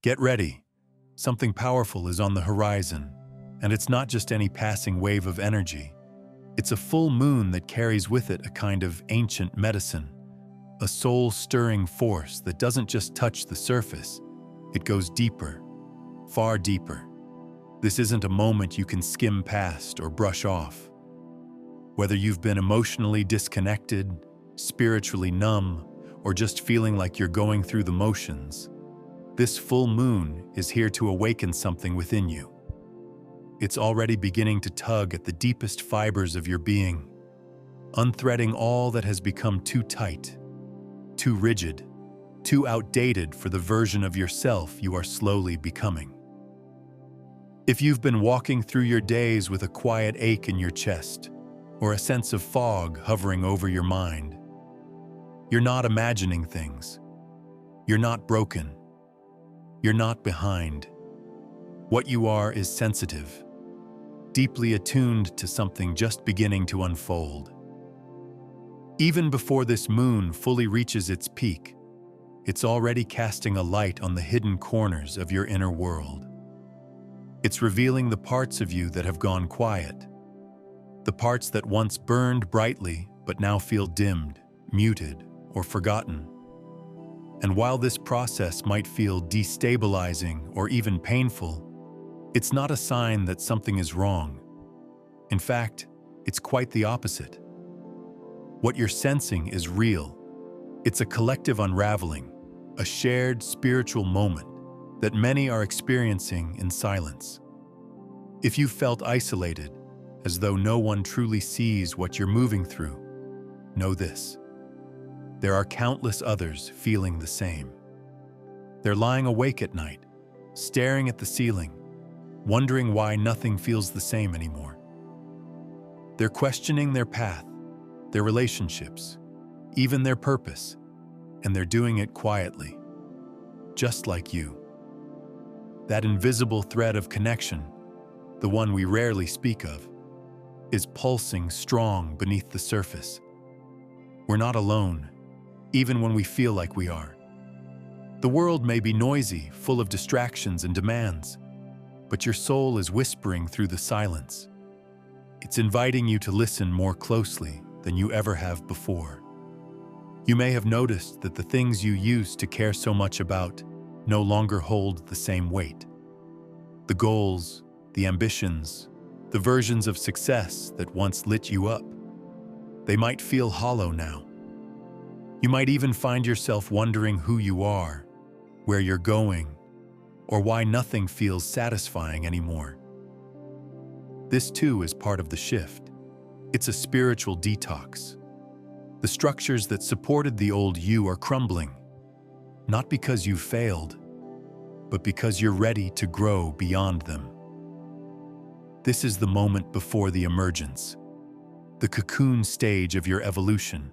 Get ready. Something powerful is on the horizon, and it's not just any passing wave of energy. It's a full moon that carries with it a kind of ancient medicine, a soul-stirring force that doesn't just touch the surface, it goes deeper, far deeper. This isn't a moment you can skim past or brush off. Whether you've been emotionally disconnected, spiritually numb, or just feeling like you're going through the motions, this full moon is here to awaken something within you. It's already beginning to tug at the deepest fibers of your being, unthreading all that has become too tight, too rigid, too outdated for the version of yourself you are slowly becoming. If you've been walking through your days with a quiet ache in your chest, or a sense of fog hovering over your mind, you're not imagining things. You're not broken. You're not behind. What you are is sensitive, deeply attuned to something just beginning to unfold. Even before this moon fully reaches its peak, it's already casting a light on the hidden corners of your inner world. It's revealing the parts of you that have gone quiet, the parts that once burned brightly but now feel dimmed, muted, or forgotten. And while this process might feel destabilizing or even painful, it's not a sign that something is wrong. In fact, it's quite the opposite. What you're sensing is real. It's a collective unraveling, a shared spiritual moment that many are experiencing in silence. If you felt isolated, as though no one truly sees what you're moving through, know this: there are countless others feeling the same. They're lying awake at night, staring at the ceiling, wondering why nothing feels the same anymore. They're questioning their path, their relationships, even their purpose, and they're doing it quietly, just like you. That invisible thread of connection, the one we rarely speak of, is pulsing strong beneath the surface. We're not alone, even when we feel like we are. The world may be noisy, full of distractions and demands, but your soul is whispering through the silence. It's inviting you to listen more closely than you ever have before. You may have noticed that the things you used to care so much about no longer hold the same weight. The goals, the ambitions, the versions of success that once lit you up, they might feel hollow now. You might even find yourself wondering who you are, where you're going, or why nothing feels satisfying anymore. This too is part of the shift. It's a spiritual detox. The structures that supported the old you are crumbling, not because you failed, but because you're ready to grow beyond them. This is the moment before the emergence, the cocoon stage of your evolution.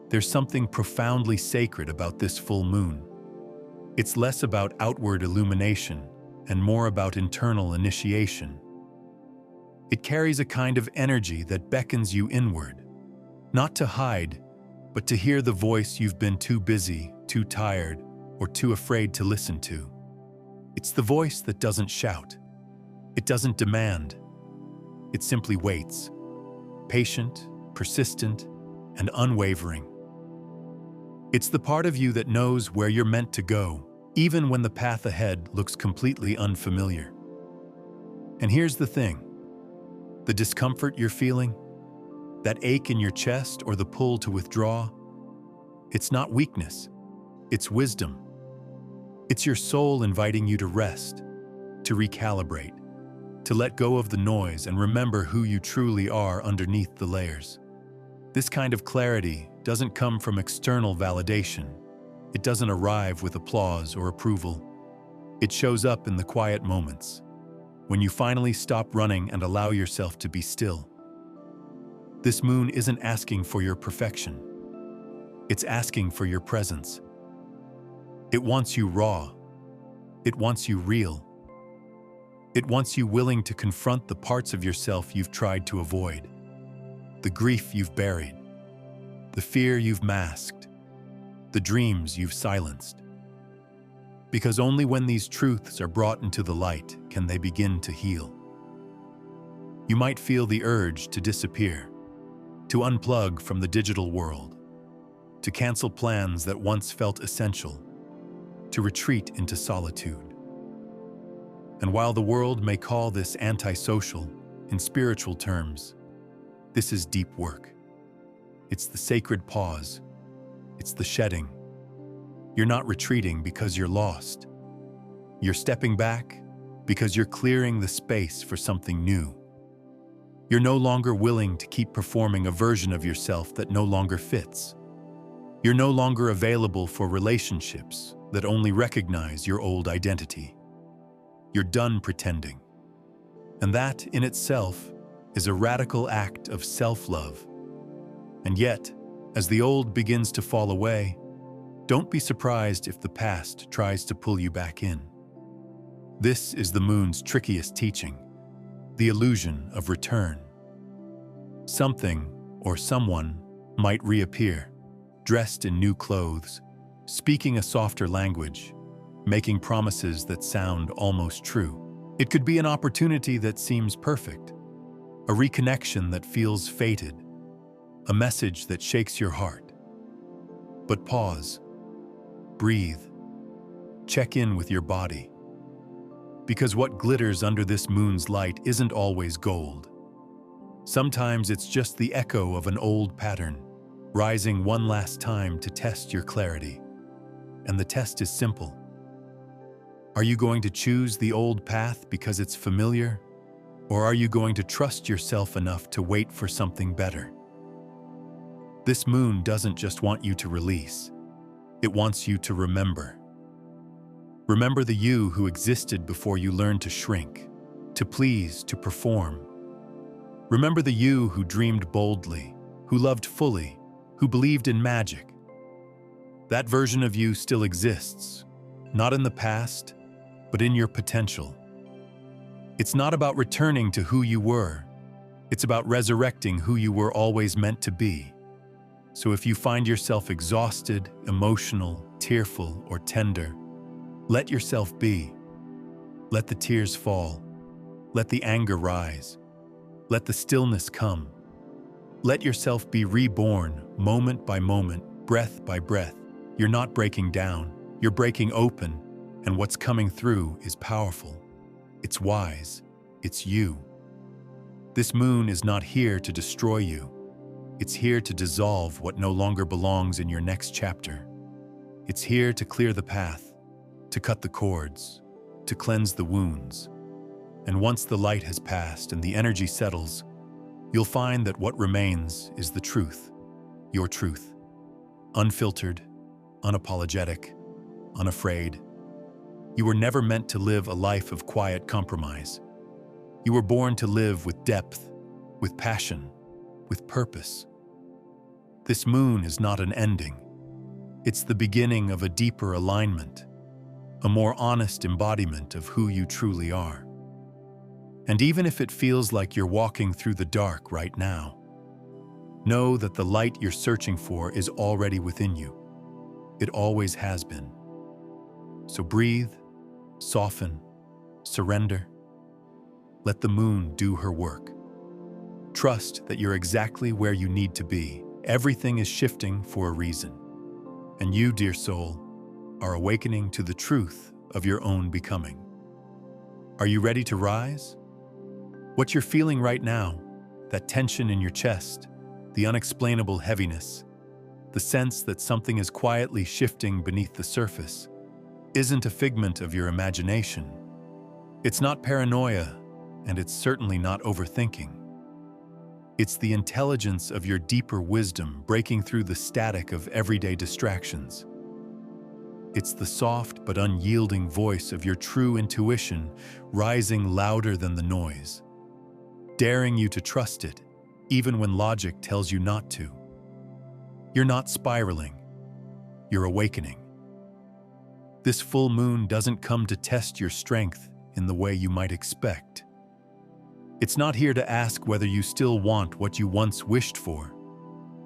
There's something profoundly sacred about this full moon. It's less about outward illumination and more about internal initiation. It carries a kind of energy that beckons you inward, not to hide, but to hear the voice you've been too busy, too tired, or too afraid to listen to. It's the voice that doesn't shout. It doesn't demand. It simply waits, patient, persistent, and unwavering. It's the part of you that knows where you're meant to go, even when the path ahead looks completely unfamiliar. And here's the thing: the discomfort you're feeling, that ache in your chest or the pull to withdraw, it's not weakness, it's wisdom. It's your soul inviting you to rest, to recalibrate, to let go of the noise and remember who you truly are underneath the layers. This kind of clarity doesn't come from external validation. It doesn't arrive with applause or approval. It shows up in the quiet moments, when you finally stop running and allow yourself to be still. This moon isn't asking for your perfection. It's asking for your presence. It wants you raw. It wants you real. It wants you willing to confront the parts of yourself you've tried to avoid, the grief you've buried, the fear you've masked, the dreams you've silenced. because only when these truths are brought into the light can they begin to heal. You might feel the urge to disappear, to unplug from the digital world, to cancel plans that once felt essential, to retreat into solitude. And while the world may call this antisocial, in spiritual terms, this is deep work. It's the sacred pause. It's the shedding. You're not retreating because you're lost. You're stepping back because you're clearing the space for something new. You're no longer willing to keep performing a version of yourself that no longer fits. You're no longer available for relationships that only recognize your old identity. You're done pretending. And that, in itself, is a radical act of self-love. And yet, as the old begins to fall away, don't be surprised if the past tries to pull you back in. This is the moon's trickiest teaching, the illusion of return. Something or someone might reappear, dressed in new clothes, speaking a softer language, making promises that sound almost true. It could be an opportunity that seems perfect, a reconnection that feels fated, a message that shakes your heart. But pause, breathe, check in with your body. Because what glitters under this moon's light isn't always gold. Sometimes it's just the echo of an old pattern, rising one last time to test your clarity. And the test is simple. Are you going to choose the old path because it's familiar? Or are you going to trust yourself enough to wait for something better? This moon doesn't just want you to release. It wants you to remember. Remember the you who existed before you learned to shrink, to please, to perform. Remember the you who dreamed boldly, who loved fully, who believed in magic. That version of you still exists, not in the past, but in your potential. It's not about returning to who you were. It's about resurrecting who you were always meant to be. So if you find yourself exhausted, emotional, tearful, or tender, let yourself be. Let the tears fall. Let the anger rise. Let the stillness come. Let yourself be reborn, moment by moment, breath by breath. You're not breaking down. You're breaking open, and what's coming through is powerful. It's wise. It's you. This moon is not here to destroy you. It's here to dissolve what no longer belongs in your next chapter. It's here to clear the path, to cut the cords, to cleanse the wounds. And once the light has passed and the energy settles, you'll find that what remains is the truth, your truth. Unfiltered, unapologetic, unafraid. You were never meant to live a life of quiet compromise. You were born to live with depth, with passion, with purpose. This moon is not an ending. It's the beginning of a deeper alignment, a more honest embodiment of who you truly are. And even if it feels like you're walking through the dark right now, know that the light you're searching for is already within you. It always has been. So breathe, soften, surrender. Let the moon do her work. Trust that you're exactly where you need to be. Everything is shifting for a reason. And you, dear soul, are awakening to the truth of your own becoming. Are you ready to rise? What you're feeling right now, that tension in your chest, the unexplainable heaviness, the sense that something is quietly shifting beneath the surface, isn't a figment of your imagination. It's not paranoia, and it's certainly not overthinking. It's the intelligence of your deeper wisdom breaking through the static of everyday distractions. It's the soft but unyielding voice of your true intuition rising louder than the noise, daring you to trust it, even when logic tells you not to. You're not spiraling. You're awakening. This full moon doesn't come to test your strength in the way you might expect. It's not here to ask whether you still want what you once wished for.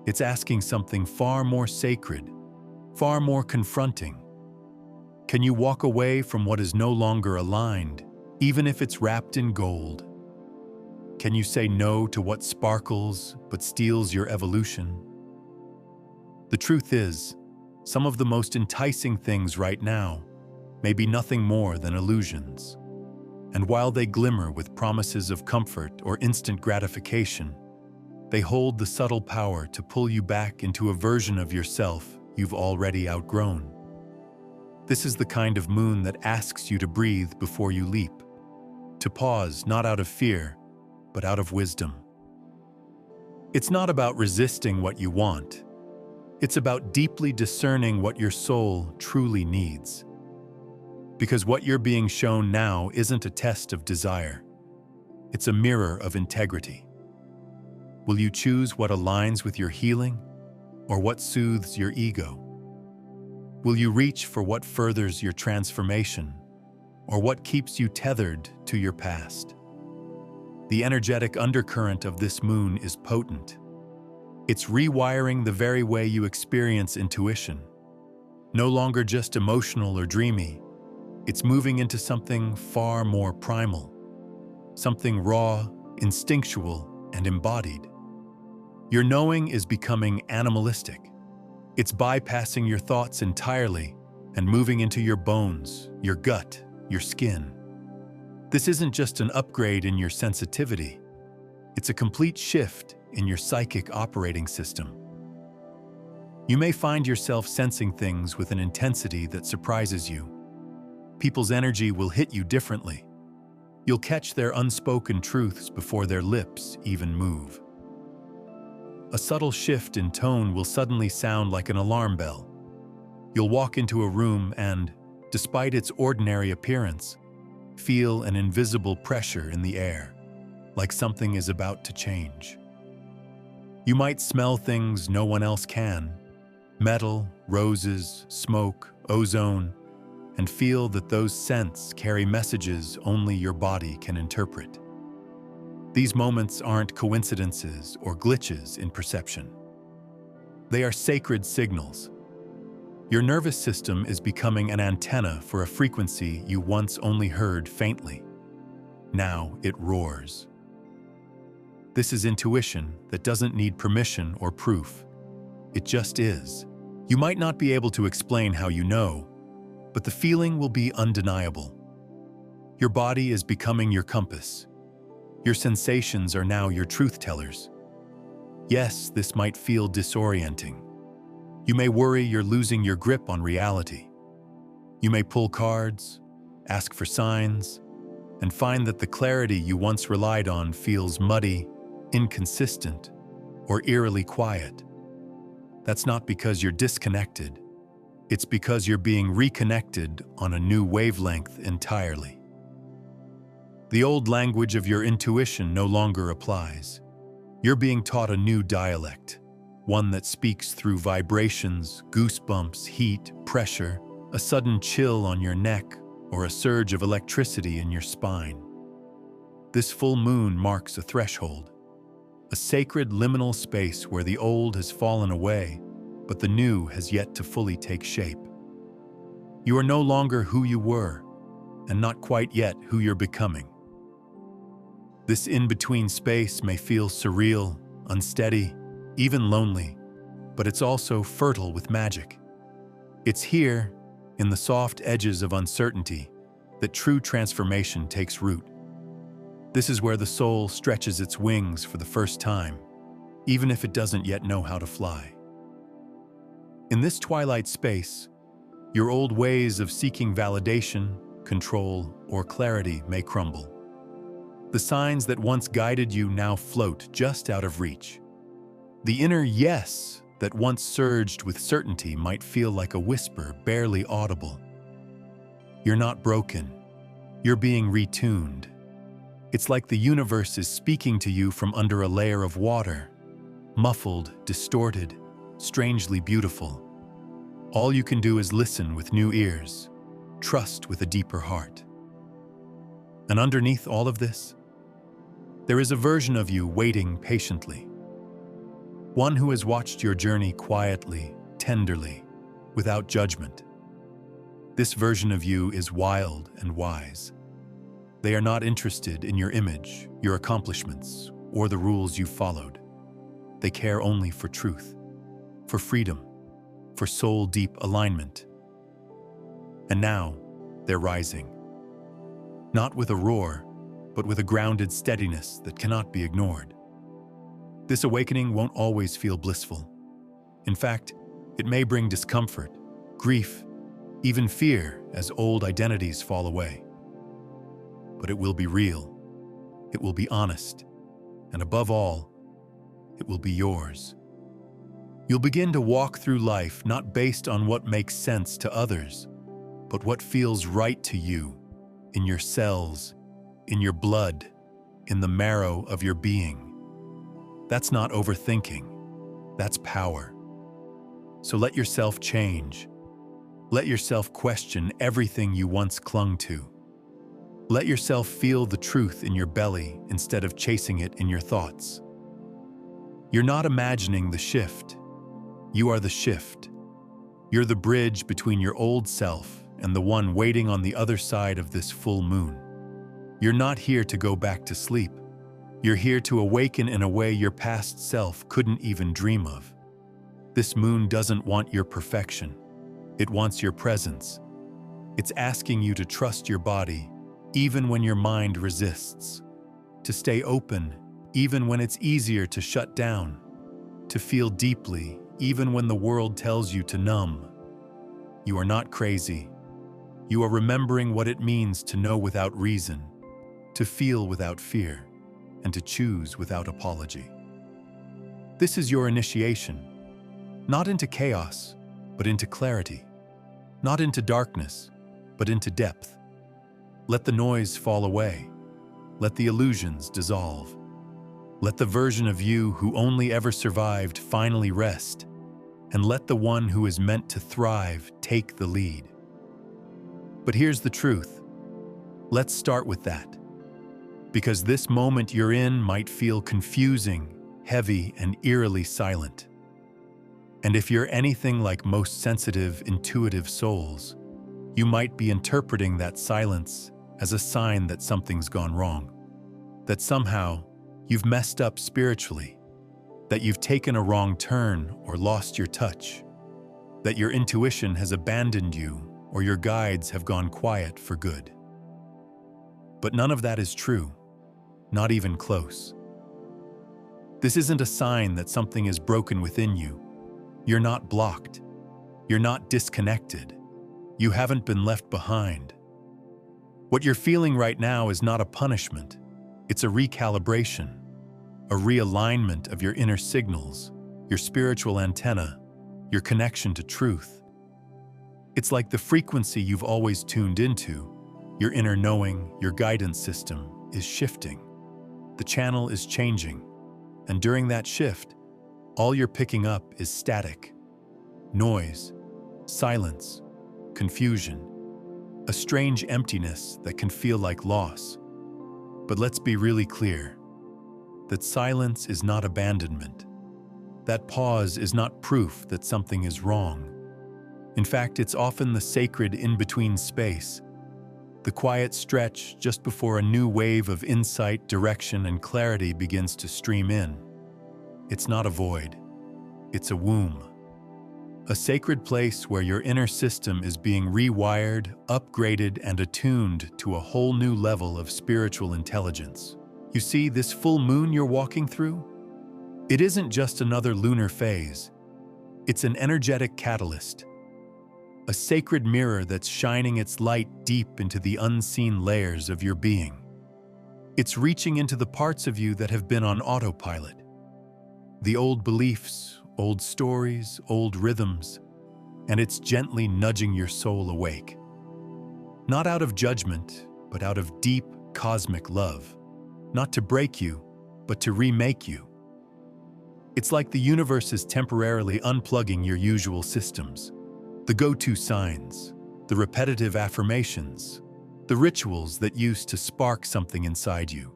It's asking something far more sacred, far more confronting. Can you walk away from what is no longer aligned, even if it's wrapped in gold? Can you say no to what sparkles but steals your evolution? The truth is, some of the most enticing things right now may be nothing more than illusions. And while they glimmer with promises of comfort or instant gratification, they hold the subtle power to pull you back into a version of yourself you've already outgrown. This is the kind of moon that asks you to breathe before you leap, to pause not out of fear, but out of wisdom. It's not about resisting what you want. It's about deeply discerning what your soul truly needs. Because what you're being shown now isn't a test of desire. It's a mirror of integrity. Will you choose what aligns with your healing or what soothes your ego? Will you reach for what furthers your transformation or what keeps you tethered to your past? The energetic undercurrent of this moon is potent. It's rewiring the very way you experience intuition. No longer just emotional or dreamy, it's moving into something far more primal, something raw, instinctual, and embodied. Your knowing is becoming animalistic. It's bypassing your thoughts entirely and moving into your bones, your gut, your skin. This isn't just an upgrade in your sensitivity. It's a complete shift in your psychic operating system. You may find yourself sensing things with an intensity that surprises you. People's energy will hit you differently. You'll catch their unspoken truths before their lips even move. A subtle shift in tone will suddenly sound like an alarm bell. You'll walk into a room and, despite its ordinary appearance, feel an invisible pressure in the air, like something is about to change. You might smell things no one else can: metal, roses, smoke, ozone, and feel that those scents carry messages only your body can interpret. These moments aren't coincidences or glitches in perception. They are sacred signals. Your nervous system is becoming an antenna for a frequency you once only heard faintly. Now it roars. This is intuition that doesn't need permission or proof. It just is. You might not be able to explain how you know, but the feeling will be undeniable. Your body is becoming your compass. Your sensations are now your truth tellers. Yes, this might feel disorienting. You may worry you're losing your grip on reality. You may pull cards, ask for signs, and find that the clarity you once relied on feels muddy, inconsistent, or eerily quiet. That's not because you're disconnected. It's because you're being reconnected on a new wavelength entirely. The old language of your intuition no longer applies. You're being taught a new dialect, one that speaks through vibrations, goosebumps, heat, pressure, a sudden chill on your neck, or a surge of electricity in your spine. This full moon marks a threshold, a sacred liminal space where the old has fallen away, but the new has yet to fully take shape. You are no longer who you were, and not quite yet who you're becoming. This in-between space may feel surreal, unsteady, even lonely, but it's also fertile with magic. It's here, in the soft edges of uncertainty, that true transformation takes root. This is where the soul stretches its wings for the first time, even if it doesn't yet know how to fly. In this twilight space, your old ways of seeking validation, control, or clarity may crumble. The signs that once guided you now float just out of reach. The inner yes that once surged with certainty might feel like a whisper barely audible. You're not broken. You're being retuned. It's like the universe is speaking to you from under a layer of water, muffled, distorted, strangely beautiful. All you can do is listen with new ears, trust with a deeper heart. And underneath all of this, there is a version of you waiting patiently. One who has watched your journey quietly, tenderly, without judgment. This version of you is wild and wise. They are not interested in your image, your accomplishments, or the rules you've followed. They care only for truth, for freedom, for soul-deep alignment. And now, they're rising. Not with a roar, but with a grounded steadiness that cannot be ignored. This awakening won't always feel blissful. In fact, it may bring discomfort, grief, even fear as old identities fall away. But it will be real, it will be honest, and above all, it will be yours. You'll begin to walk through life not based on what makes sense to others, but what feels right to you, in your cells, in your blood, in the marrow of your being. That's not overthinking, that's power. So let yourself change. Let yourself question everything you once clung to. Let yourself feel the truth in your belly instead of chasing it in your thoughts. You're not imagining the shift. You are the shift. You're the bridge between your old self and the one waiting on the other side of this full moon. You're not here to go back to sleep. You're here to awaken in a way your past self couldn't even dream of. This moon doesn't want your perfection. It wants your presence. It's asking you to trust your body, even when your mind resists. To stay open, even when it's easier to shut down. To feel deeply, even when the world tells you to numb. You are not crazy. You are remembering what it means to know without reason, to feel without fear, and to choose without apology. This is your initiation, not into chaos, but into clarity. Not into darkness, but into depth. Let the noise fall away. Let the illusions dissolve. Let the version of you who only ever survived finally rest, and let the one who is meant to thrive take the lead. But here's the truth. Let's start with that. Because this moment you're in might feel confusing, heavy, and eerily silent. And if you're anything like most sensitive, intuitive souls, you might be interpreting that silence as a sign that something's gone wrong. That somehow you've messed up spiritually. That you've taken a wrong turn or lost your touch. That your intuition has abandoned you or your guides have gone quiet for good. But none of that is true, not even close. This isn't a sign that something is broken within you. You're not blocked. You're not disconnected. You haven't been left behind. What you're feeling right now is not a punishment. It's a recalibration, a realignment of your inner signals, your spiritual antenna, your connection to truth. It's like the frequency you've always tuned into, your inner knowing, your guidance system, is shifting. The channel is changing, and during that shift, all you're picking up is static, noise, silence, confusion, a strange emptiness that can feel like loss. But let's be really clear, that silence is not abandonment. That pause is not proof that something is wrong. In fact, it's often the sacred in-between space, the quiet stretch just before a new wave of insight, direction, and clarity begins to stream in. It's not a void. It's a womb. A sacred place where your inner system is being rewired, upgraded, and attuned to a whole new level of spiritual intelligence. You see, this full moon you're walking through? It isn't just another lunar phase. It's an energetic catalyst. A sacred mirror that's shining its light deep into the unseen layers of your being. It's reaching into the parts of you that have been on autopilot. The old beliefs, old stories, old rhythms, and it's gently nudging your soul awake. Not out of judgment, but out of deep cosmic love. Not to break you, but to remake you. It's like the universe is temporarily unplugging your usual systems. The go-to signs, the repetitive affirmations, the rituals that used to spark something inside you.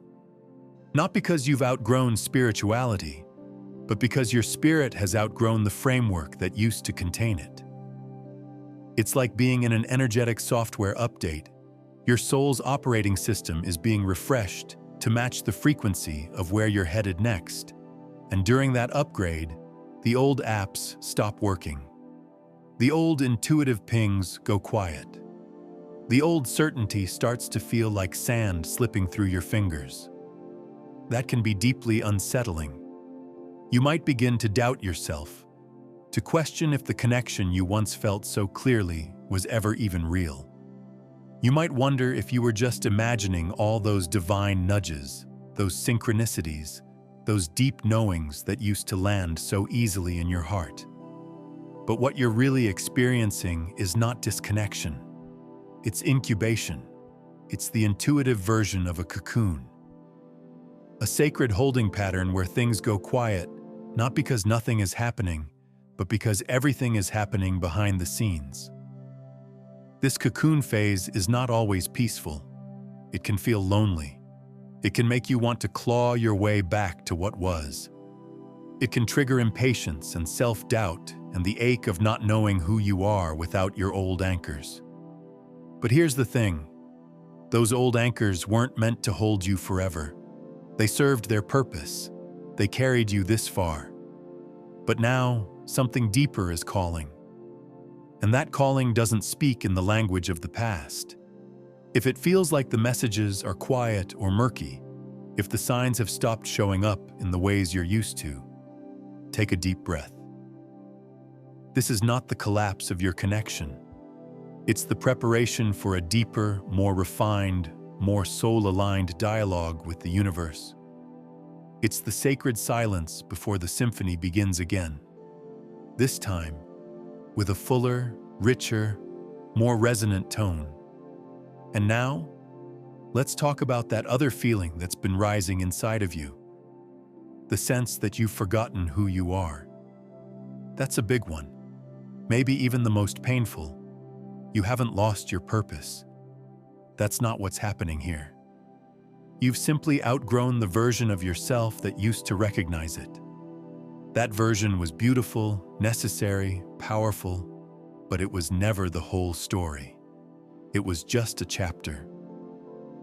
Not because you've outgrown spirituality, but because your spirit has outgrown the framework that used to contain it. It's like being in an energetic software update. Your soul's operating system is being refreshed to match the frequency of where you're headed next. And during that upgrade, the old apps stop working. The old intuitive pings go quiet. The old certainty starts to feel like sand slipping through your fingers. That can be deeply unsettling. You might begin to doubt yourself, to question if the connection you once felt so clearly was ever even real. You might wonder if you were just imagining all those divine nudges, those synchronicities, those deep knowings that used to land so easily in your heart. But what you're really experiencing is not disconnection. It's incubation. It's the intuitive version of a cocoon. A sacred holding pattern where things go quiet, not because nothing is happening, but because everything is happening behind the scenes. This cocoon phase is not always peaceful. It can feel lonely. It can make you want to claw your way back to what was. It can trigger impatience and self-doubt and the ache of not knowing who you are without your old anchors. But here's the thing. Those old anchors weren't meant to hold you forever. They served their purpose. They carried you this far. But now, something deeper is calling. And that calling doesn't speak in the language of the past. If it feels like the messages are quiet or murky, if the signs have stopped showing up in the ways you're used to, take a deep breath. This is not the collapse of your connection. It's the preparation for a deeper, more refined, more soul-aligned dialogue with the universe. It's the sacred silence before the symphony begins again. This time, with a fuller, richer, more resonant tone. And now, let's talk about that other feeling that's been rising inside of you. The sense that you've forgotten who you are. That's a big one. Maybe even the most painful. You haven't lost your purpose. That's not what's happening here. You've simply outgrown the version of yourself that used to recognize it. That version was beautiful, necessary, powerful, but it was never the whole story. It was just a chapter.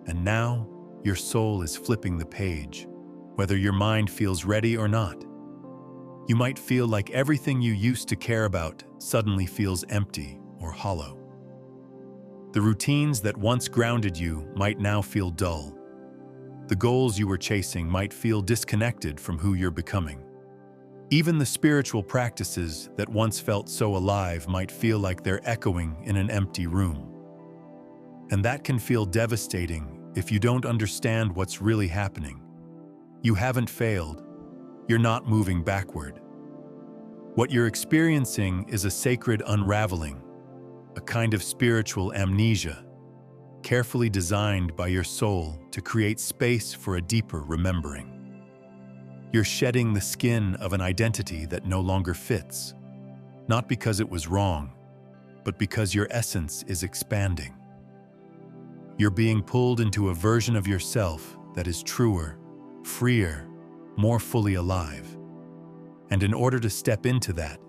And now, your soul is flipping the page, whether your mind feels ready or not. You might feel like everything you used to care about suddenly feels empty or hollow. The routines that once grounded you might now feel dull. The goals you were chasing might feel disconnected from who you're becoming. Even the spiritual practices that once felt so alive might feel like they're echoing in an empty room. And that can feel devastating if you don't understand what's really happening. You haven't failed. You're not moving backward. What you're experiencing is a sacred unraveling, a kind of spiritual amnesia, carefully designed by your soul to create space for a deeper remembering. You're shedding the skin of an identity that no longer fits, not because it was wrong, but because your essence is expanding. You're being pulled into a version of yourself that is truer, freer, more fully alive. And in order to step into that,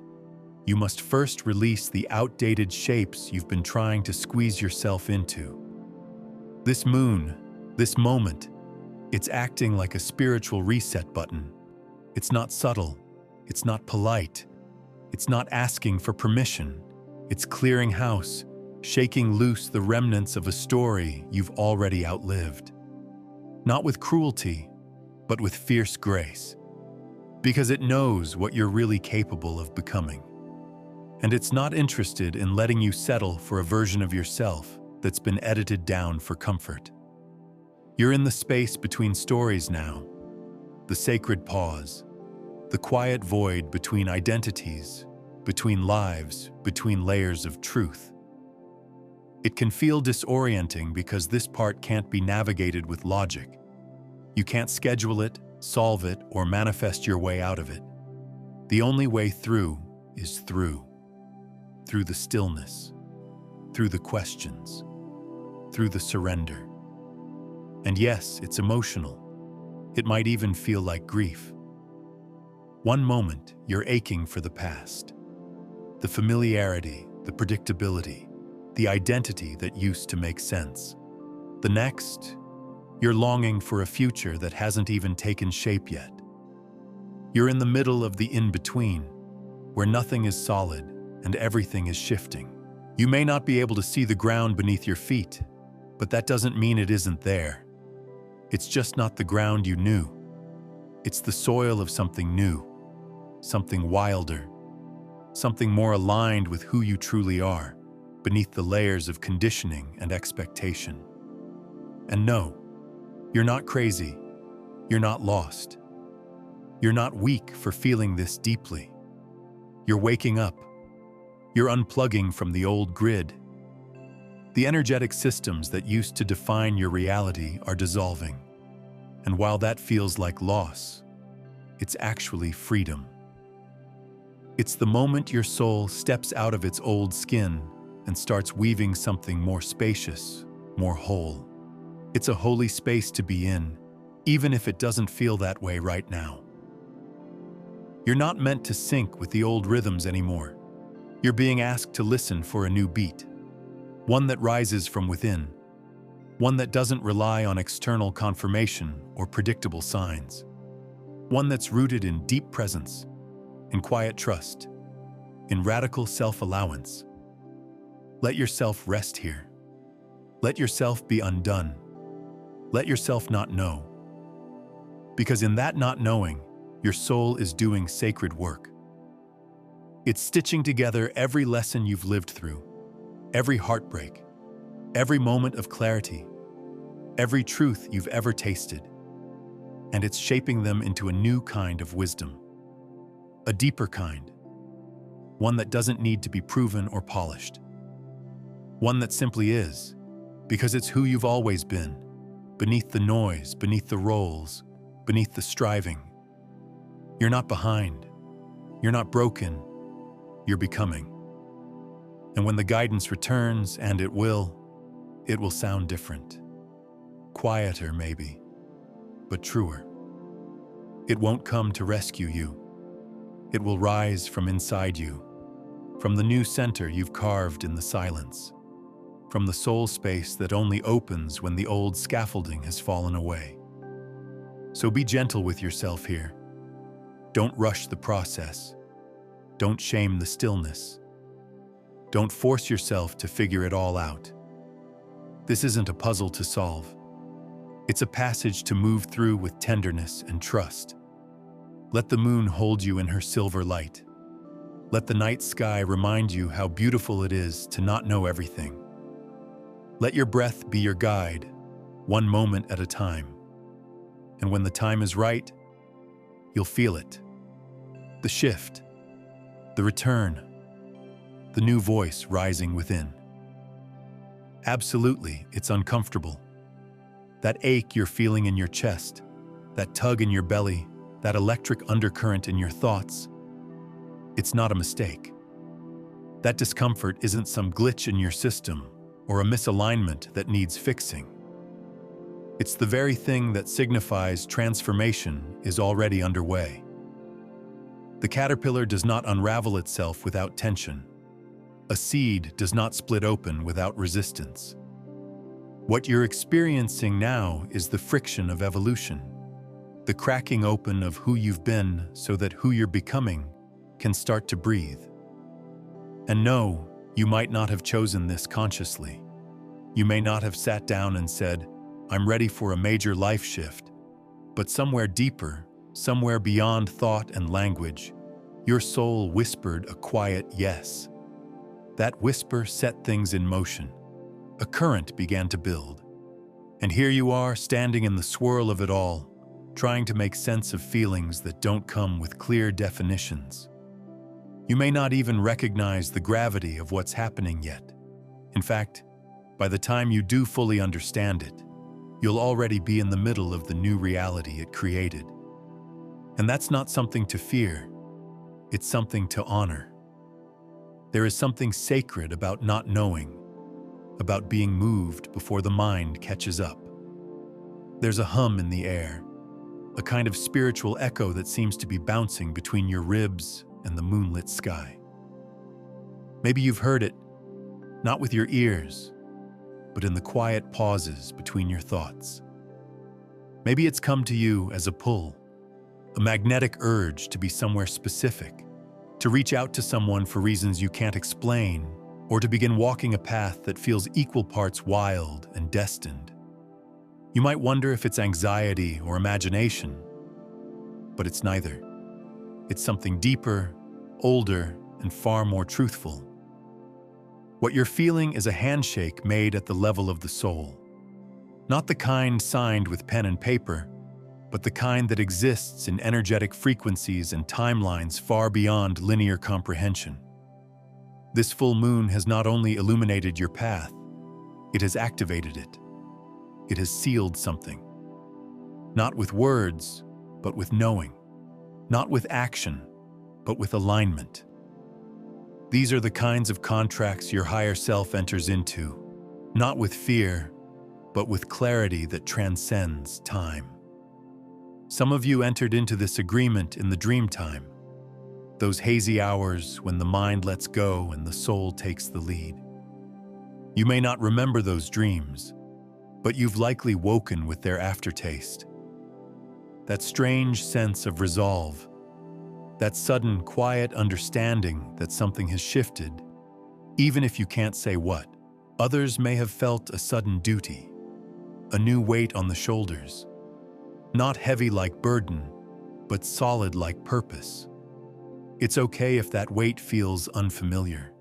you must first release the outdated shapes you've been trying to squeeze yourself into. This moon, this moment, it's acting like a spiritual reset button. It's not subtle. It's not polite. It's not asking for permission. It's clearing house, shaking loose the remnants of a story you've already outlived. Not with cruelty, but with fierce grace. Because it knows what you're really capable of becoming. And it's not interested in letting you settle for a version of yourself that's been edited down for comfort. You're in the space between stories now, the sacred pause, the quiet void between identities, between lives, between layers of truth. It can feel disorienting because this part can't be navigated with logic. You can't schedule it, solve it, or manifest your way out of it. The only way through is through the stillness, through the questions, through the surrender. And yes, it's emotional. It might even feel like grief. One moment, you're aching for the past, the familiarity, the predictability, the identity that used to make sense. The next, you're longing for a future that hasn't even taken shape yet. You're in the middle of the in-between, where nothing is solid and everything is shifting. You may not be able to see the ground beneath your feet, but that doesn't mean it isn't there. It's just not the ground you knew. It's the soil of something new, something wilder, something more aligned with who you truly are, beneath the layers of conditioning and expectation. And no, you're not crazy. You're not lost. You're not weak for feeling this deeply. You're waking up. You're unplugging from the old grid. The energetic systems that used to define your reality are dissolving. And while that feels like loss, it's actually freedom. It's the moment your soul steps out of its old skin and starts weaving something more spacious, more whole. It's a holy space to be in, even if it doesn't feel that way right now. You're not meant to sync with the old rhythms anymore. You're being asked to listen for a new beat, one that rises from within, one that doesn't rely on external confirmation or predictable signs, one that's rooted in deep presence, in quiet trust, in radical self-allowance. Let yourself rest here. Let yourself be undone. Let yourself not know. Because in that not knowing, your soul is doing sacred work. It's stitching together every lesson you've lived through, every heartbreak, every moment of clarity, every truth you've ever tasted, and it's shaping them into a new kind of wisdom, a deeper kind, one that doesn't need to be proven or polished, one that simply is, because it's who you've always been, beneath the noise, beneath the roles, beneath the striving. You're not behind. You're not broken. You're becoming. And when the guidance returns, and it will sound different. Quieter, maybe, but truer. It won't come to rescue you. It will rise from inside you, from the new center you've carved in the silence, from the soul space that only opens when the old scaffolding has fallen away. So be gentle with yourself here. Don't rush the process. Don't shame the stillness. Don't force yourself to figure it all out. This isn't a puzzle to solve. It's a passage to move through with tenderness and trust. Let the moon hold you in her silver light. Let the night sky remind you how beautiful it is to not know everything. Let your breath be your guide, one moment at a time. And when the time is right, you'll feel it. The shift, the return, the new voice rising within. Absolutely, it's uncomfortable. That ache you're feeling in your chest, that tug in your belly, that electric undercurrent in your thoughts, it's not a mistake. That discomfort isn't some glitch in your system or a misalignment that needs fixing. It's the very thing that signifies transformation is already underway. The caterpillar does not unravel itself without tension. A seed does not split open without resistance. What you're experiencing now is the friction of evolution, the cracking open of who you've been so that who you're becoming can start to breathe. And no, you might not have chosen this consciously. You may not have sat down and said, "I'm ready for a major life shift." But somewhere deeper, somewhere beyond thought and language, your soul whispered a quiet yes. That whisper set things in motion. A current began to build. And here you are, standing in the swirl of it all, trying to make sense of feelings that don't come with clear definitions. You may not even recognize the gravity of what's happening yet. In fact, by the time you do fully understand it, you'll already be in the middle of the new reality it created. And that's not something to fear. It's something to honor. There is something sacred about not knowing, about being moved before the mind catches up. There's a hum in the air, a kind of spiritual echo that seems to be bouncing between your ribs and the moonlit sky. Maybe you've heard it, not with your ears, but in the quiet pauses between your thoughts. Maybe it's come to you as a pull, a magnetic urge to be somewhere specific, to reach out to someone for reasons you can't explain, or to begin walking a path that feels equal parts wild and destined. You might wonder if it's anxiety or imagination, but it's neither. It's something deeper, older, and far more truthful. What you're feeling is a handshake made at the level of the soul. Not the kind signed with pen and paper, but the kind that exists in energetic frequencies and timelines far beyond linear comprehension. This full moon has not only illuminated your path, it has activated it. It has sealed something. Not with words, but with knowing. Not with action, but with alignment. These are the kinds of contracts your higher self enters into, not with fear, but with clarity that transcends time. Some of you entered into this agreement in the dream time, those hazy hours when the mind lets go and the soul takes the lead. You may not remember those dreams, but you've likely woken with their aftertaste. That strange sense of resolve, that sudden, quiet understanding that something has shifted, even if you can't say what. Others may have felt a sudden duty, a new weight on the shoulders, not heavy like burden, but solid like purpose. It's okay if that weight feels unfamiliar.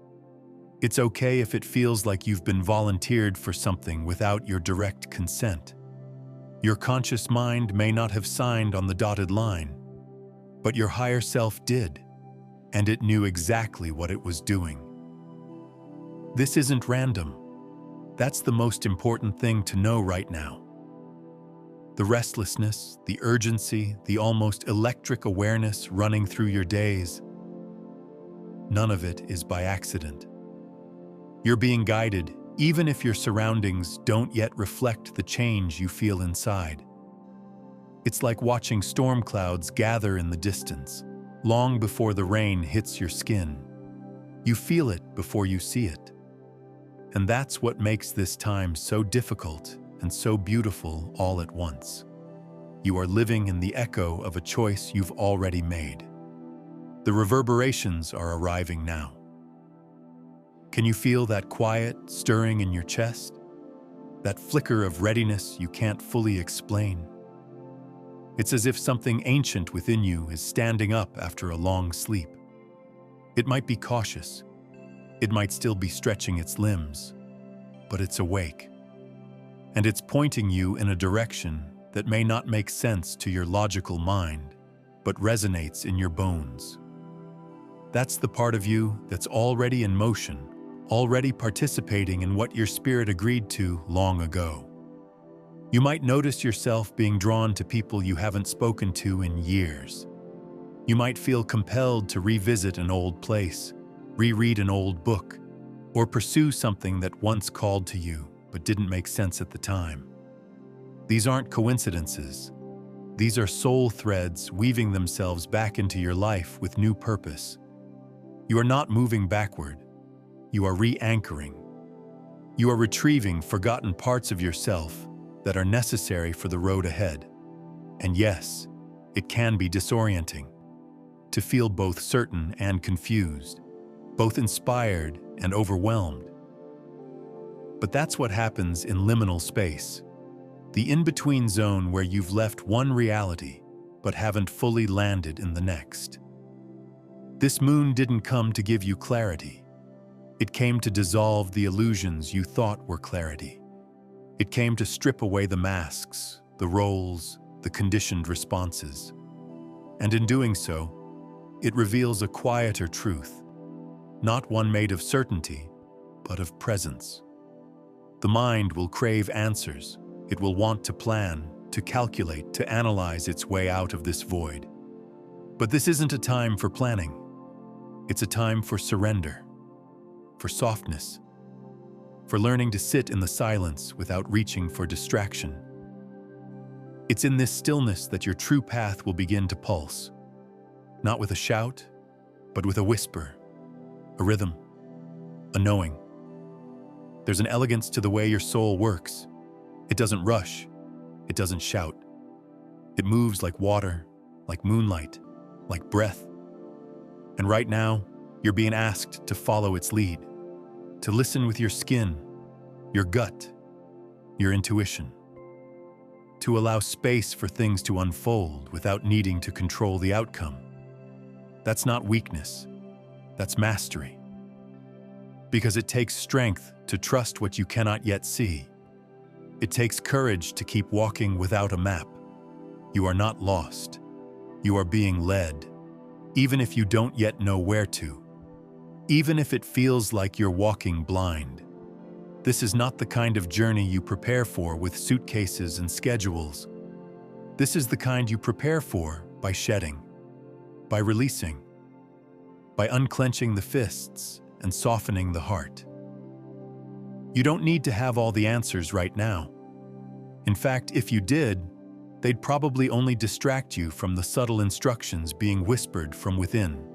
It's okay if it feels like you've been volunteered for something without your direct consent. Your conscious mind may not have signed on the dotted line, but your higher self did, and it knew exactly what it was doing. This isn't random. That's the most important thing to know right now. The restlessness, the urgency, the almost electric awareness running through your days, none of it is by accident. You're being guided, even if your surroundings don't yet reflect the change you feel inside. It's like watching storm clouds gather in the distance, long before the rain hits your skin. You feel it before you see it. And that's what makes this time so difficult and so beautiful all at once. You are living in the echo of a choice you've already made. The reverberations are arriving now. Can you feel that quiet stirring in your chest? That flicker of readiness you can't fully explain? It's as if something ancient within you is standing up after a long sleep. It might be cautious. It might still be stretching its limbs, but it's awake. And it's pointing you in a direction that may not make sense to your logical mind, but resonates in your bones. That's the part of you that's already in motion, already participating in what your spirit agreed to long ago. You might notice yourself being drawn to people you haven't spoken to in years. You might feel compelled to revisit an old place, reread an old book, or pursue something that once called to you but didn't make sense at the time. These aren't coincidences. These are soul threads weaving themselves back into your life with new purpose. You are not moving backward. You are re-anchoring. You are retrieving forgotten parts of yourself that are necessary for the road ahead. And yes, it can be disorienting to feel both certain and confused, both inspired and overwhelmed. But that's what happens in liminal space, the in-between zone where you've left one reality but haven't fully landed in the next. This moon didn't come to give you clarity. It came to dissolve the illusions you thought were clarity. It came to strip away the masks, the roles, the conditioned responses. And in doing so, it reveals a quieter truth, not one made of certainty, but of presence. The mind will crave answers. It will want to plan, to calculate, to analyze its way out of this void. But this isn't a time for planning. It's a time for surrender, for softness, for learning to sit in the silence without reaching for distraction. It's in this stillness that your true path will begin to pulse, not with a shout, but with a whisper, a rhythm, a knowing. There's an elegance to the way your soul works. It doesn't rush. It doesn't shout. It moves like water, like moonlight, like breath. And right now, you're being asked to follow its lead, to listen with your skin, your gut, your intuition, to allow space for things to unfold without needing to control the outcome. That's not weakness. That's mastery. Because it takes strength to trust what you cannot yet see. It takes courage to keep walking without a map. You are not lost. You are being led, even if you don't yet know where to. Even if it feels like you're walking blind. This is not the kind of journey you prepare for with suitcases and schedules. This is the kind you prepare for by shedding, by releasing, by unclenching the fists and softening the heart. You don't need to have all the answers right now. In fact, if you did, they'd probably only distract you from the subtle instructions being whispered from within.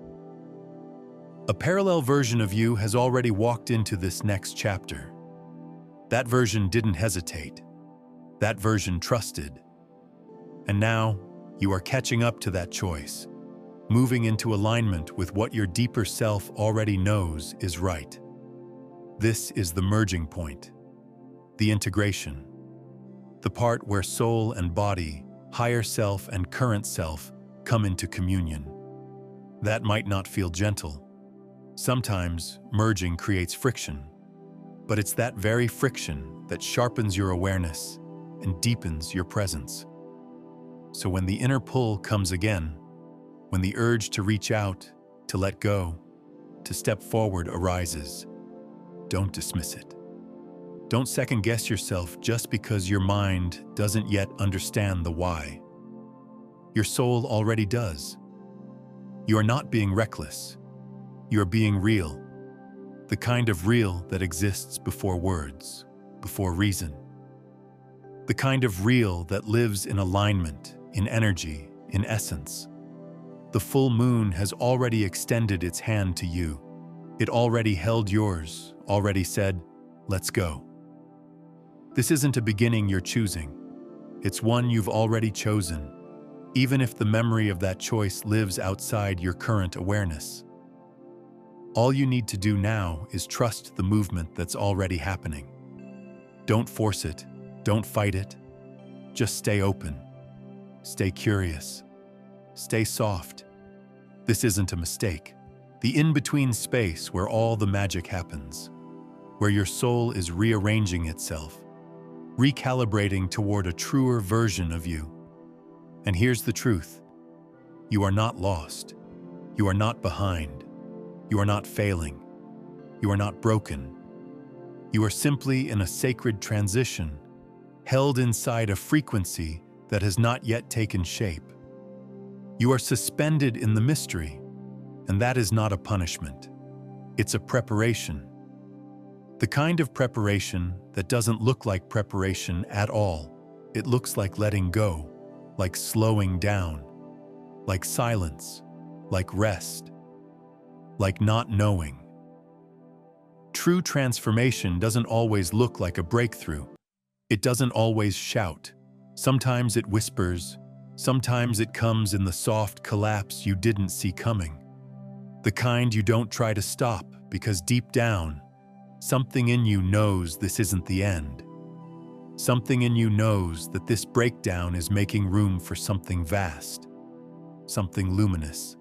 A parallel version of you has already walked into this next chapter. That version didn't hesitate. That version trusted. And now, you are catching up to that choice, moving into alignment with what your deeper self already knows is right. This is the merging point, the integration, the part where soul and body, higher self and current self come into communion. That might not feel gentle. Sometimes merging creates friction, but it's that very friction that sharpens your awareness and deepens your presence. So when the inner pull comes again, when the urge to reach out, to let go, to step forward arises, don't dismiss it. Don't second-guess yourself just because your mind doesn't yet understand the why. Your soul already does. You are not being reckless. You are being real. The kind of real that exists before words, before reason. The kind of real that lives in alignment, in energy, in essence. The full moon has already extended its hand to you. It already held yours, already said, "Let's go." This isn't a beginning you're choosing. It's one you've already chosen, even if the memory of that choice lives outside your current awareness. All you need to do now is trust the movement that's already happening. Don't force it. Don't fight it. Just stay open. Stay curious. Stay soft. This isn't a mistake. The in-between space where all the magic happens, where your soul is rearranging itself, recalibrating toward a truer version of you. And here's the truth. You are not lost. You are not behind. You are not failing. You are not broken. You are simply in a sacred transition, held inside a frequency that has not yet taken shape. You are suspended in the mystery, and that is not a punishment. It's a preparation. The kind of preparation that doesn't look like preparation at all. It looks like letting go, like slowing down, like silence, like rest, like not knowing. True transformation doesn't always look like a breakthrough. It doesn't always shout. Sometimes it whispers. Sometimes it comes in the soft collapse you didn't see coming. The kind you don't try to stop because deep down, something in you knows this isn't the end. Something in you knows that this breakdown is making room for something vast, something luminous,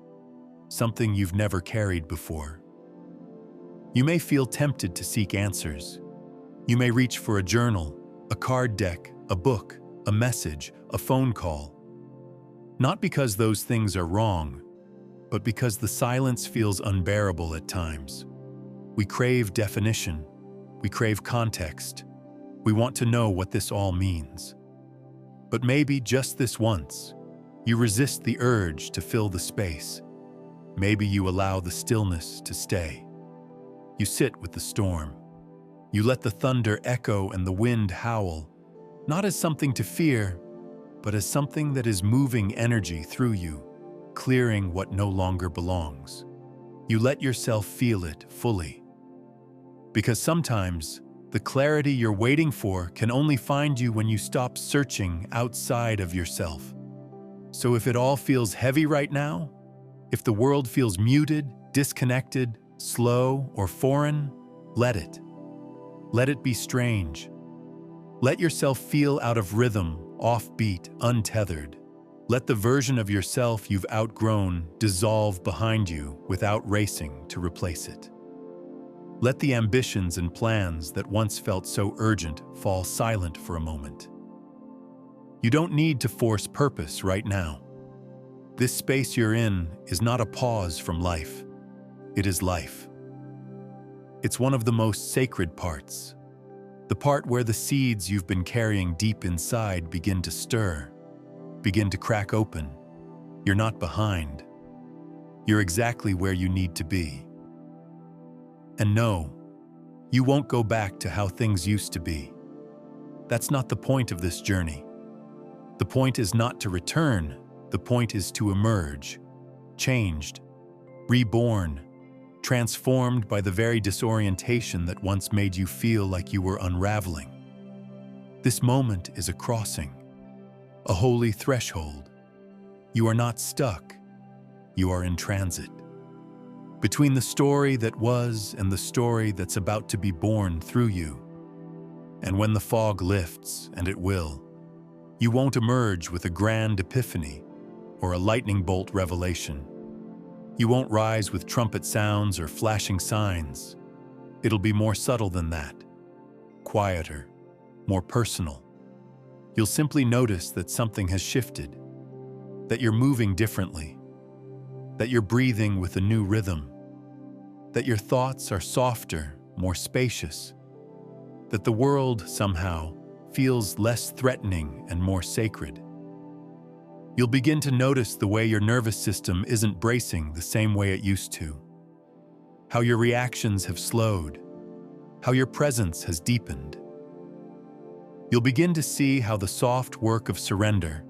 something you've never carried before. You may feel tempted to seek answers. You may reach for a journal, a card deck, a book, a message, a phone call. Not because those things are wrong, but because the silence feels unbearable at times. We crave definition. We crave context. We want to know what this all means. But maybe just this once, you resist the urge to fill the space. Maybe you allow the stillness to stay. You sit with the storm. You let the thunder echo and the wind howl, not as something to fear, but as something that is moving energy through you, clearing what no longer belongs. You let yourself feel it fully. Because sometimes, the clarity you're waiting for can only find you when you stop searching outside of yourself. So if it all feels heavy right now, if the world feels muted, disconnected, slow, or foreign, let it. Let it be strange. Let yourself feel out of rhythm, offbeat, untethered. Let the version of yourself you've outgrown dissolve behind you without racing to replace it. Let the ambitions and plans that once felt so urgent fall silent for a moment. You don't need to force purpose right now. This space you're in is not a pause from life. It is life. It's one of the most sacred parts. The part where the seeds you've been carrying deep inside begin to stir, begin to crack open. You're not behind. You're exactly where you need to be. And no, you won't go back to how things used to be. That's not the point of this journey. The point is not to return. The point is to emerge, changed, reborn, transformed by the very disorientation that once made you feel like you were unraveling. This moment is a crossing, a holy threshold. You are not stuck. You are in transit. Between the story that was and the story that's about to be born through you. And when the fog lifts, and it will, you won't emerge with a grand epiphany or a lightning bolt revelation. You won't rise with trumpet sounds or flashing signs. It'll be more subtle than that, quieter, more personal. You'll simply notice that something has shifted, that you're moving differently, that you're breathing with a new rhythm, that your thoughts are softer, more spacious, that the world somehow feels less threatening and more sacred. You'll begin to notice the way your nervous system isn't bracing the same way it used to, how your reactions have slowed, how your presence has deepened. You'll begin to see how the soft work of surrender,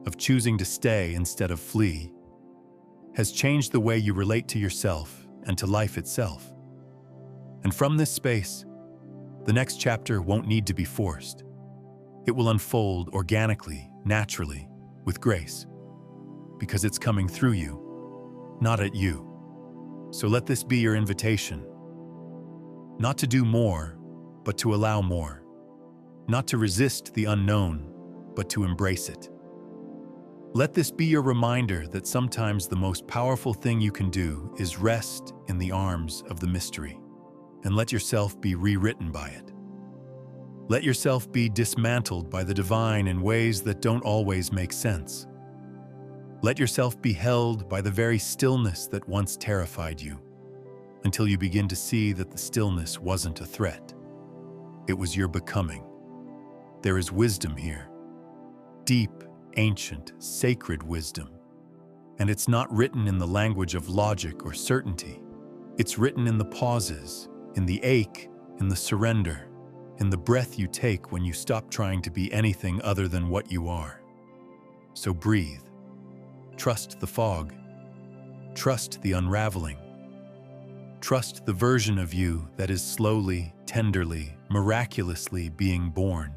of choosing to stay instead of flee, has changed the way you relate to yourself and to life itself. And from this space, the next chapter won't need to be forced. It will unfold organically, naturally, with grace, because it's coming through you, not at you. So let this be your invitation. Not to do more, but to allow more. Not to resist the unknown, but to embrace it. Let this be your reminder that sometimes the most powerful thing you can do is rest in the arms of the mystery, and let yourself be rewritten by it. Let yourself be dismantled by the divine in ways that don't always make sense. Let yourself be held by the very stillness that once terrified you, until you begin to see that the stillness wasn't a threat. It was your becoming. There is wisdom here, deep, ancient, sacred wisdom. And it's not written in the language of logic or certainty. It's written in the pauses, in the ache, in the surrender, in the breath you take when you stop trying to be anything other than what you are. So breathe. Trust the fog. Trust the unraveling. Trust the version of you that is slowly, tenderly, miraculously being born.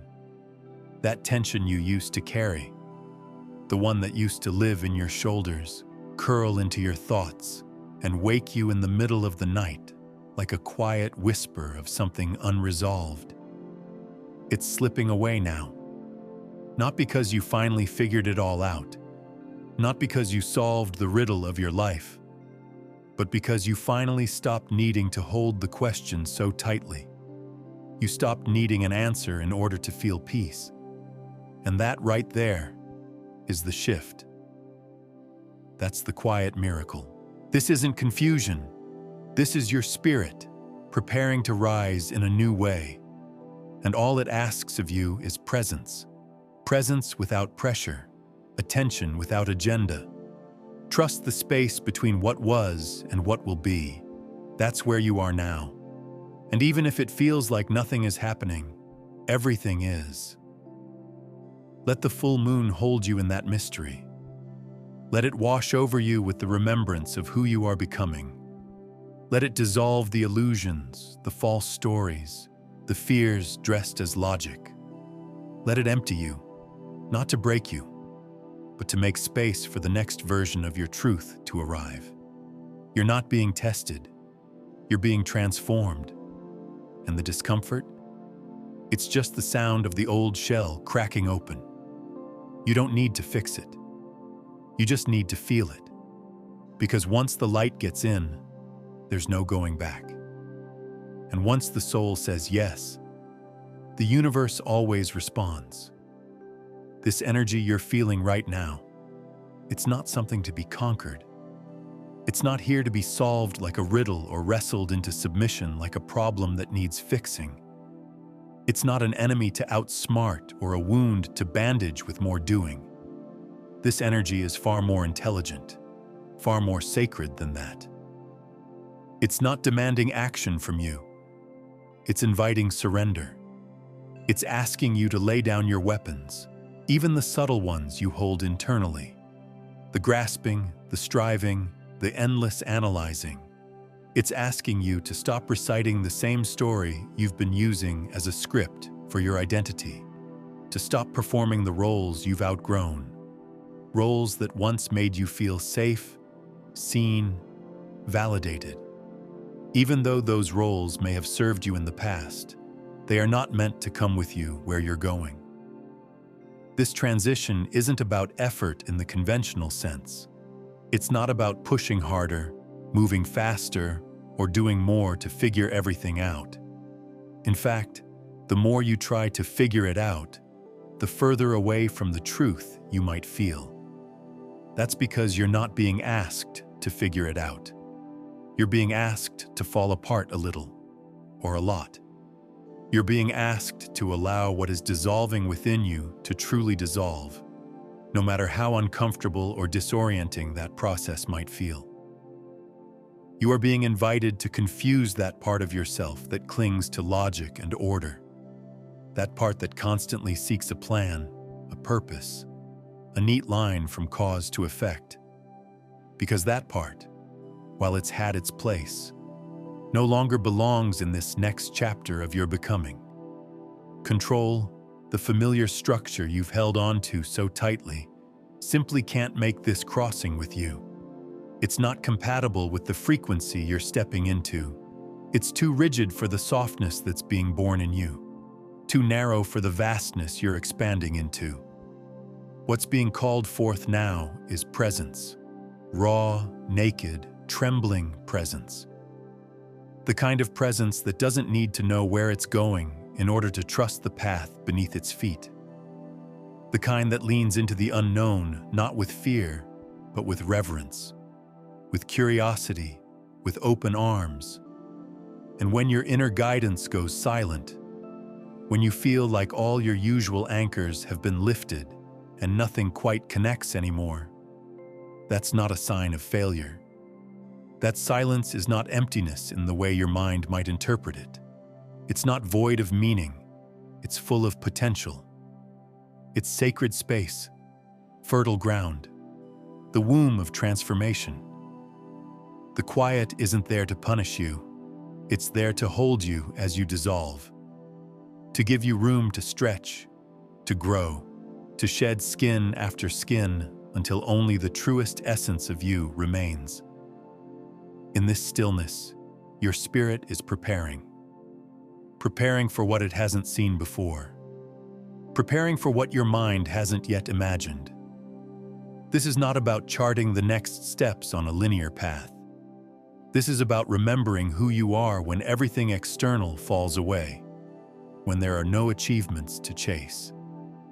That tension you used to carry, the one that used to live in your shoulders, curl into your thoughts, and wake you in the middle of the night like a quiet whisper of something unresolved. It's slipping away now. Not because you finally figured it all out, not because you solved the riddle of your life, but because you finally stopped needing to hold the question so tightly. You stopped needing an answer in order to feel peace. And that right there is the shift. That's the quiet miracle. This isn't confusion. This is your spirit, preparing to rise in a new way. And all it asks of you is presence. Presence without pressure, attention without agenda. Trust the space between what was and what will be. That's where you are now. And even if it feels like nothing is happening, everything is. Let the full moon hold you in that mystery. Let it wash over you with the remembrance of who you are becoming. Let it dissolve the illusions, the false stories, the fears dressed as logic. Let it empty you, not to break you, but to make space for the next version of your truth to arrive. You're not being tested, you're being transformed. And the discomfort? It's just the sound of the old shell cracking open. You don't need to fix it. You just need to feel it. Because once the light gets in, there's no going back. And once the soul says yes, the universe always responds. This energy you're feeling right now, it's not something to be conquered. It's not here to be solved like a riddle or wrestled into submission like a problem that needs fixing. It's not an enemy to outsmart or a wound to bandage with more doing. This energy is far more intelligent, far more sacred than that. It's not demanding action from you. It's inviting surrender. It's asking you to lay down your weapons, even the subtle ones you hold internally. The grasping, the striving, the endless analyzing. It's asking you to stop reciting the same story you've been using as a script for your identity, to stop performing the roles you've outgrown, roles that once made you feel safe, seen, validated. Even though those roles may have served you in the past, they are not meant to come with you where you're going. This transition isn't about effort in the conventional sense. It's not about pushing harder, moving faster, or doing more to figure everything out. In fact, the more you try to figure it out, the further away from the truth you might feel. That's because you're not being asked to figure it out. You're being asked to fall apart a little, or a lot. You're being asked to allow what is dissolving within you to truly dissolve, no matter how uncomfortable or disorienting that process might feel. You are being invited to confuse that part of yourself that clings to logic and order, that part that constantly seeks a plan, a purpose, a neat line from cause to effect. Because that part, while it's had its place, no longer belongs in this next chapter of your becoming. Control, the familiar structure you've held onto so tightly, simply can't make this crossing with you. It's not compatible with the frequency you're stepping into. It's too rigid for the softness that's being born in you, too narrow for the vastness you're expanding into. What's being called forth now is presence, raw, naked, trembling presence. The kind of presence that doesn't need to know where it's going in order to trust the path beneath its feet. The kind that leans into the unknown not with fear, but with reverence, with curiosity, with open arms. And when your inner guidance goes silent, when you feel like all your usual anchors have been lifted and nothing quite connects anymore, that's not a sign of failure. That silence is not emptiness in the way your mind might interpret it. It's not void of meaning. It's full of potential. It's sacred space, fertile ground, the womb of transformation. The quiet isn't there to punish you. It's there to hold you as you dissolve, to give you room to stretch, to grow, to shed skin after skin until only the truest essence of you remains. In this stillness, your spirit is preparing for what it hasn't seen before, preparing for what your mind hasn't yet imagined. This is not about charting the next steps on a linear path. This is about remembering who you are when everything external falls away, when there are no achievements to chase,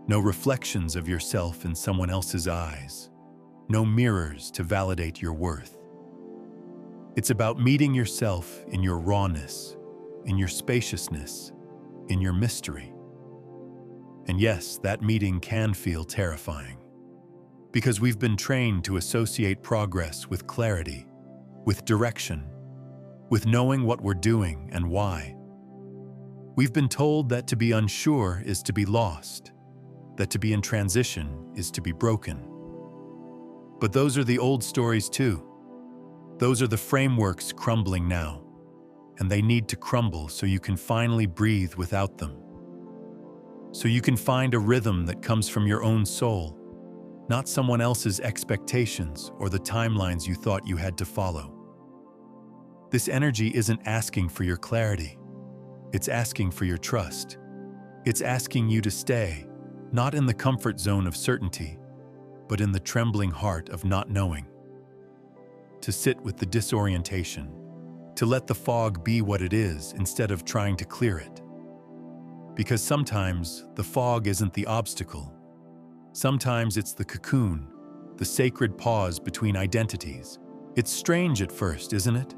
no reflections of yourself in someone else's eyes, no mirrors to validate your worth. It's about meeting yourself in your rawness, in your spaciousness, in your mystery. And yes, that meeting can feel terrifying, because we've been trained to associate progress with clarity, with direction, with knowing what we're doing and why. We've been told that to be unsure is to be lost, that to be in transition is to be broken. But those are the old stories too. Those are the frameworks crumbling now, and they need to crumble so you can finally breathe without them. So you can find a rhythm that comes from your own soul, not someone else's expectations or the timelines you thought you had to follow. This energy isn't asking for your clarity. It's asking for your trust. It's asking you to stay, not in the comfort zone of certainty, but in the trembling heart of not knowing. To sit with the disorientation, to let the fog be what it is instead of trying to clear it. Because sometimes the fog isn't the obstacle. Sometimes it's the cocoon, the sacred pause between identities. It's strange at first, isn't it?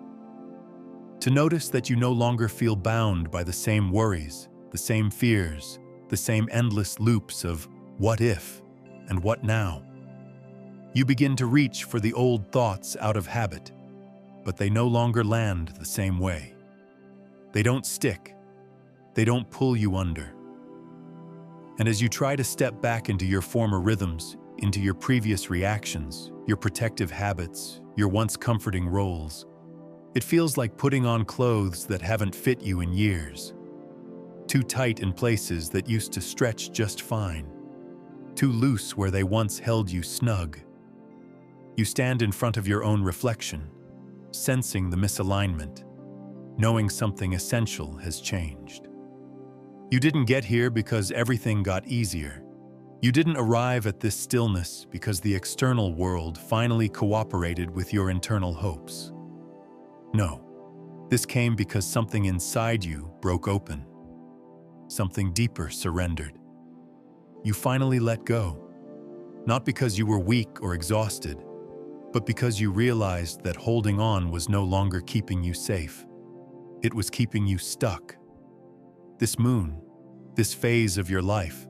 To notice that you no longer feel bound by the same worries, the same fears, the same endless loops of what if and what now. You begin to reach for the old thoughts out of habit, but they no longer land the same way. They don't stick. They don't pull you under. And as you try to step back into your former rhythms, into your previous reactions, your protective habits, your once comforting roles, it feels like putting on clothes that haven't fit you in years. Too tight in places that used to stretch just fine. Too loose where they once held you snug. You stand in front of your own reflection, sensing the misalignment, knowing something essential has changed. You didn't get here because everything got easier. You didn't arrive at this stillness because the external world finally cooperated with your internal hopes. No, this came because something inside you broke open. Something deeper surrendered. You finally let go, not because you were weak or exhausted, but because you realized that holding on was no longer keeping you safe. It was keeping you stuck. This moon, this phase of your life,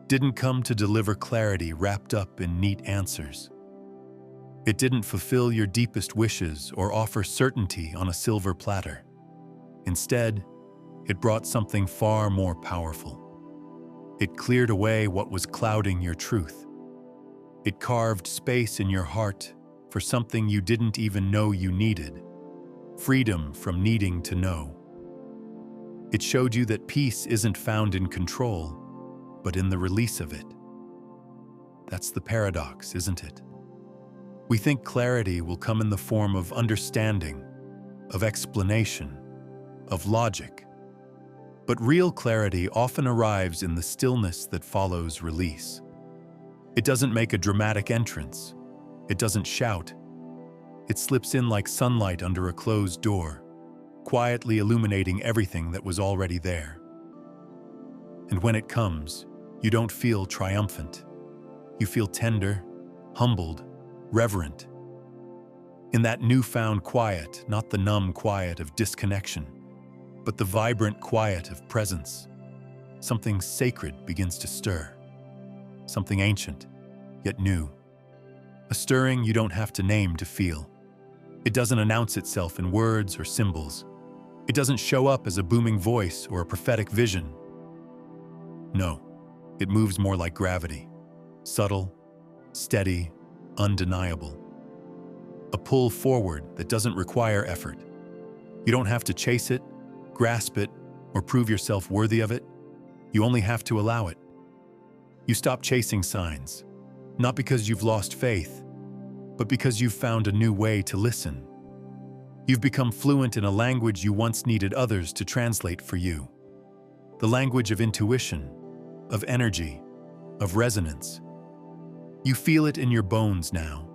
didn't come to deliver clarity wrapped up in neat answers. It didn't fulfill your deepest wishes or offer certainty on a silver platter. Instead, it brought something far more powerful. It cleared away what was clouding your truth. It carved space in your heart for something you didn't even know you needed: freedom from needing to know. It showed you that peace isn't found in control, but in the release of it. That's the paradox, isn't it? We think clarity will come in the form of understanding, of explanation, of logic. But real clarity often arrives in the stillness that follows release. It doesn't make a dramatic entrance. It doesn't shout. It slips in like sunlight under a closed door, quietly illuminating everything that was already there. And when it comes, you don't feel triumphant. You feel tender, humbled, reverent. In that newfound quiet, not the numb quiet of disconnection, but the vibrant quiet of presence, something sacred begins to stir. Something ancient, yet new. A stirring you don't have to name to feel. It doesn't announce itself in words or symbols. It doesn't show up as a booming voice or a prophetic vision. No, it moves more like gravity. Subtle, steady, undeniable. A pull forward that doesn't require effort. You don't have to chase it, grasp it, or prove yourself worthy of it. You only have to allow it. You stop chasing signs, not because you've lost faith, but because you've found a new way to listen. You've become fluent in a language you once needed others to translate for you. The language of intuition, of energy, of resonance. You feel it in your bones now,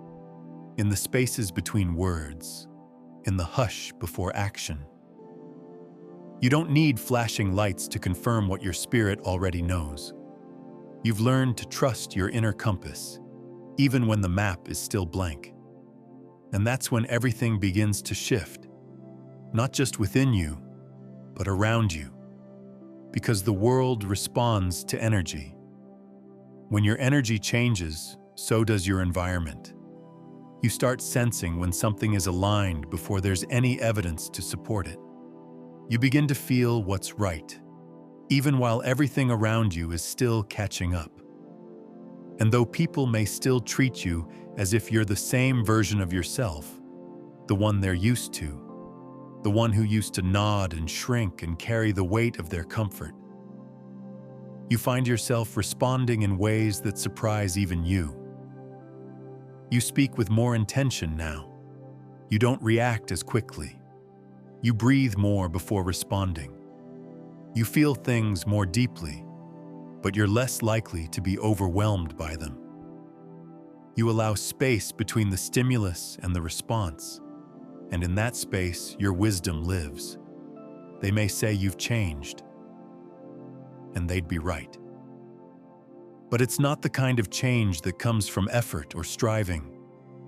in the spaces between words, in the hush before action. You don't need flashing lights to confirm what your spirit already knows. You've learned to trust your inner compass, even when the map is still blank. And that's when everything begins to shift, not just within you, but around you. Because the world responds to energy. When your energy changes, so does your environment. You start sensing when something is aligned before there's any evidence to support it. You begin to feel what's right, even while everything around you is still catching up. And though people may still treat you as if you're the same version of yourself, the one they're used to, the one who used to nod and shrink and carry the weight of their comfort. You find yourself responding in ways that surprise even you. You speak with more intention now. You don't react as quickly. You breathe more before responding. You feel things more deeply, but you're less likely to be overwhelmed by them. You allow space between the stimulus and the response, and in that space, your wisdom lives. They may say you've changed, and they'd be right. But it's not the kind of change that comes from effort or striving.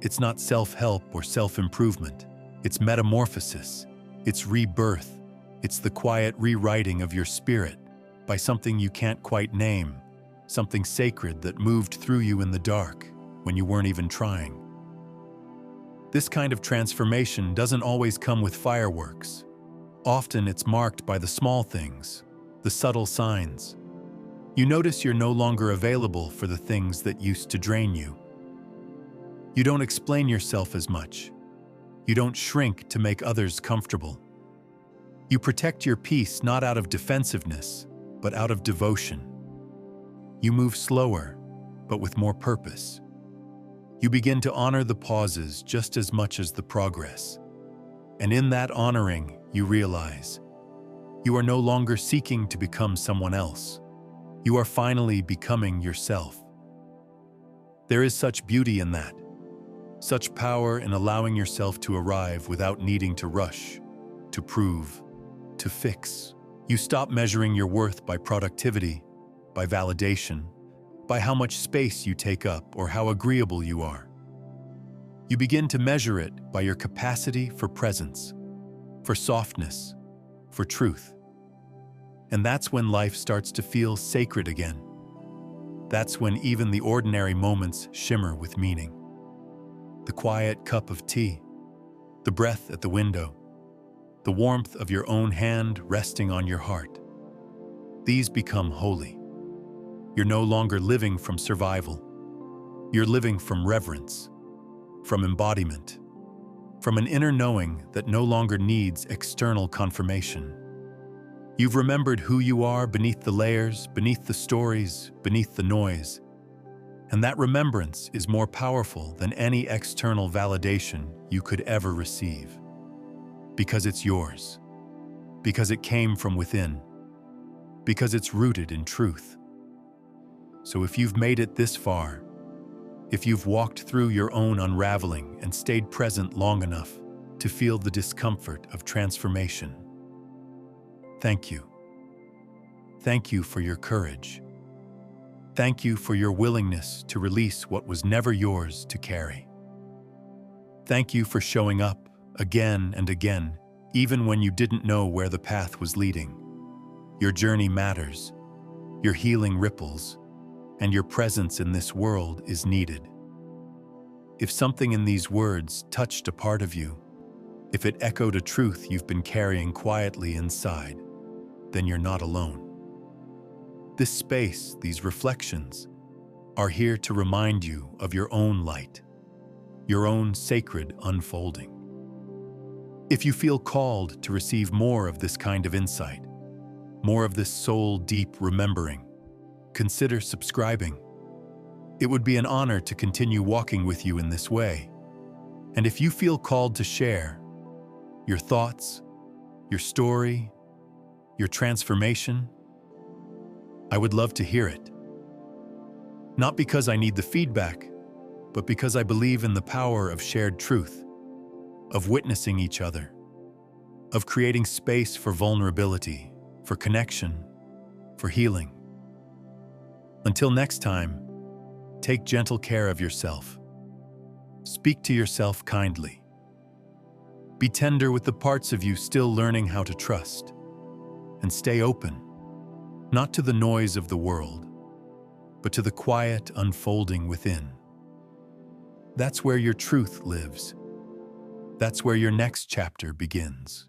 It's not self-help or self-improvement. It's metamorphosis. It's rebirth. It's the quiet rewriting of your spirit by something you can't quite name, something sacred that moved through you in the dark when you weren't even trying. This kind of transformation doesn't always come with fireworks. Often it's marked by the small things, the subtle signs. You notice you're no longer available for the things that used to drain you. You don't explain yourself as much. You don't shrink to make others comfortable. You protect your peace not out of defensiveness, but out of devotion. You move slower, but with more purpose. You begin to honor the pauses just as much as the progress. And in that honoring, you realize you are no longer seeking to become someone else. You are finally becoming yourself. There is such beauty in that, such power in allowing yourself to arrive without needing to rush, to prove, to fix. You stop measuring your worth by productivity, by validation, by how much space you take up or how agreeable you are. You begin to measure it by your capacity for presence, for softness, for truth. And that's when life starts to feel sacred again. That's when even the ordinary moments shimmer with meaning. The quiet cup of tea, the breath at the window, the warmth of your own hand resting on your heart. These become holy. You're no longer living from survival. You're living from reverence, from embodiment, from an inner knowing that no longer needs external confirmation. You've remembered who you are beneath the layers, beneath the stories, beneath the noise. And that remembrance is more powerful than any external validation you could ever receive. Because it's yours. Because it came from within. Because it's rooted in truth. So if you've made it this far, if you've walked through your own unraveling and stayed present long enough to feel the discomfort of transformation, thank you. Thank you for your courage. Thank you for your willingness to release what was never yours to carry. Thank you for showing up again and again, even when you didn't know where the path was leading. Your journey matters, your healing ripples, and your presence in this world is needed. If something in these words touched a part of you, if it echoed a truth you've been carrying quietly inside, then you're not alone. This space, these reflections, are here to remind you of your own light, your own sacred unfolding. If you feel called to receive more of this kind of insight, more of this soul-deep remembering, consider subscribing. It would be an honor to continue walking with you in this way. And if you feel called to share your thoughts, your story, your transformation, I would love to hear it. Not because I need the feedback, but because I believe in the power of shared truth, of witnessing each other, of creating space for vulnerability, for connection, for healing. Until next time, take gentle care of yourself. Speak to yourself kindly. Be tender with the parts of you still learning how to trust. And stay open, not to the noise of the world, but to the quiet unfolding within. That's where your truth lives. That's where your next chapter begins.